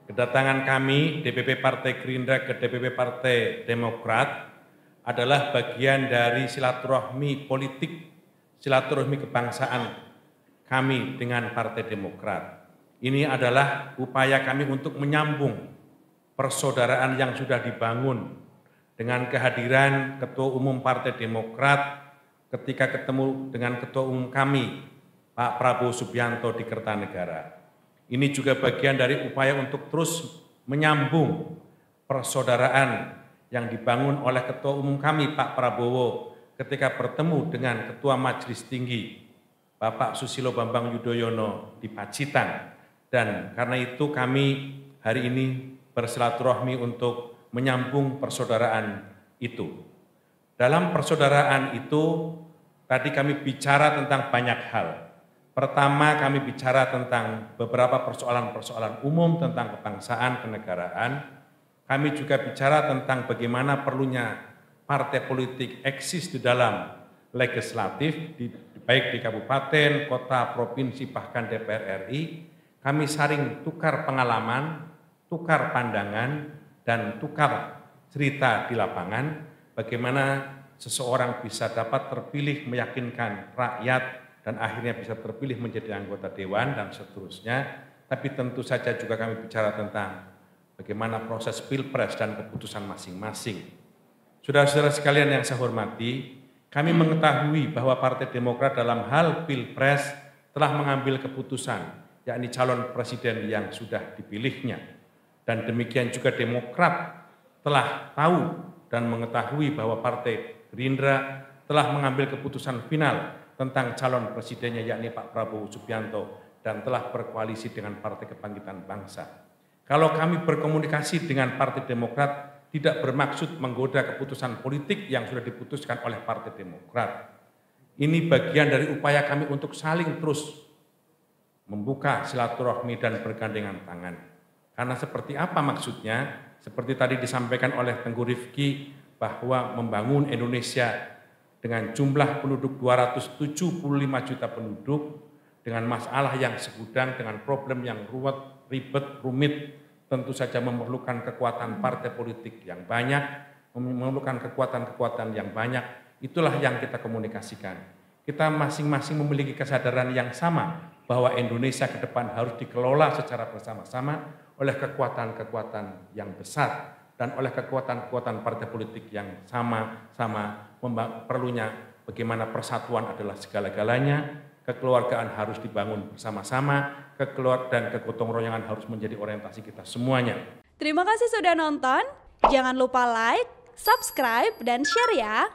Kedatangan kami DPP Partai Gerindra ke DPP Partai Demokrat adalah bagian dari silaturahmi politik, silaturahmi kebangsaan kami dengan Partai Demokrat. Ini adalah upaya kami untuk menyambung persaudaraan yang sudah dibangun dengan kehadiran Ketua Umum Partai Demokrat ketika ketemu dengan Ketua Umum kami, Pak Prabowo Subianto di Kertanegara. Ini juga bagian dari upaya untuk terus menyambung persaudaraan yang dibangun oleh Ketua Umum kami, Pak Prabowo, ketika bertemu dengan Ketua Majelis Tinggi, Bapak Susilo Bambang Yudhoyono di Pacitan. Dan karena itu kami hari ini bersilaturahmi untuk menyambung persaudaraan itu. Dalam persaudaraan itu, tadi kami bicara tentang banyak hal. Pertama, kami bicara tentang beberapa persoalan-persoalan umum tentang kebangsaan, kenegaraan. Kami juga bicara tentang bagaimana perlunya partai politik eksis di dalam legislatif, baik di kabupaten, kota, provinsi, bahkan DPR RI. Kami saling tukar pengalaman, tukar pandangan, dan tukar cerita di lapangan, bagaimana seseorang bisa dapat terpilih meyakinkan rakyat, dan akhirnya bisa terpilih menjadi anggota dewan dan seterusnya. Tapi tentu saja juga kami bicara tentang bagaimana proses pilpres dan keputusan masing-masing. Saudara-saudara sekalian yang saya hormati, kami mengetahui bahwa Partai Demokrat dalam hal pilpres telah mengambil keputusan, yakni calon presiden yang sudah dipilihnya. Dan demikian juga Demokrat telah tahu dan mengetahui bahwa Partai Gerindra telah mengambil keputusan final tentang calon presidennya, yakni Pak Prabowo Subianto, dan telah berkoalisi dengan Partai Kebangkitan Bangsa. Kalau kami berkomunikasi dengan Partai Demokrat, tidak bermaksud menggoda keputusan politik yang sudah diputuskan oleh Partai Demokrat. Ini bagian dari upaya kami untuk saling terus membuka silaturahmi dan bergandengan tangan. Karena seperti apa maksudnya? Seperti tadi disampaikan oleh Tengku Rifki, bahwa membangun Indonesia dengan jumlah penduduk 275 juta penduduk, dengan masalah yang segudang, dengan problem yang ribet, rumit, tentu saja memerlukan kekuatan partai politik yang banyak, memerlukan kekuatan-kekuatan yang banyak. Itulah yang kita komunikasikan. Kita masing-masing memiliki kesadaran yang sama bahwa Indonesia ke depan harus dikelola secara bersama-sama oleh kekuatan-kekuatan yang besar dan oleh kekuatan-kekuatan partai politik yang sama-sama perlunya bagaimana persatuan adalah segala-galanya, kekeluargaan harus dibangun bersama-sama, dan kegotong royongan harus menjadi orientasi kita semuanya. Terima kasih sudah nonton, jangan lupa like, subscribe, dan share ya.